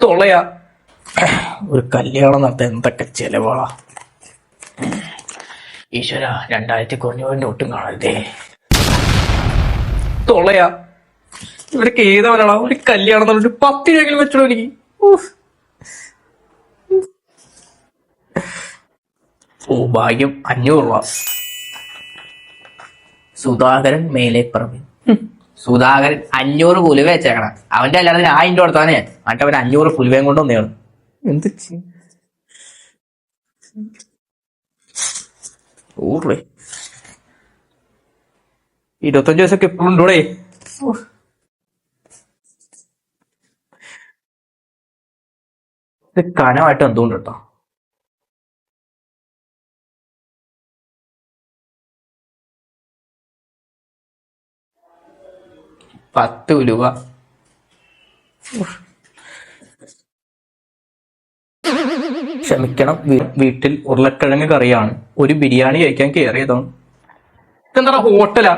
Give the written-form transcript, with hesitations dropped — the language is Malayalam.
തൊളയാ. ഒരു കല്യാണം നടത്താൻ എന്തൊക്കെ ചെലവാളാ. ഈശ്വര, 2000 കുറഞ്ഞവന്റെ ഒട്ടും കാണരുതേ. തൊളയാ. ഇവരൊക്കെ ഏതവനാണോ ഒരു കല്യാണം നടന്നിട്ട് 10 രൂപയെങ്കിലും വെച്ചോ എനിക്ക്. ഓ ഭാഗ്യം, 500 രൂപ. സുധാകരൻ മേലേപ്പറമ്പിൽ. സുധാകരൻ 500 പുലുവ വെച്ചേക്കണം. അവന്റെ അല്ലാതെ 1000 കൊടുത്താനേ എന്നിട്ട് അവൻ 500 പുലുവയും കൊണ്ട് വന്നേണ്. എന്ത് ഊറേ 25 വയസ്സൊക്കെ എപ്പോഴും ഉണ്ടോടെ. ഇത് കനമായിട്ട് എന്തുകൊണ്ട് കേട്ടോ. 10 രൂപ. ക്ഷമിക്കണം, വീട്ടിൽ ഉരുളക്കിഴങ്ങ് കറിയാണ്. ഒരു ബിരിയാണി കഴിക്കാൻ കയറിയതാണ്. ഇതെന്താ ഹോട്ടലാ?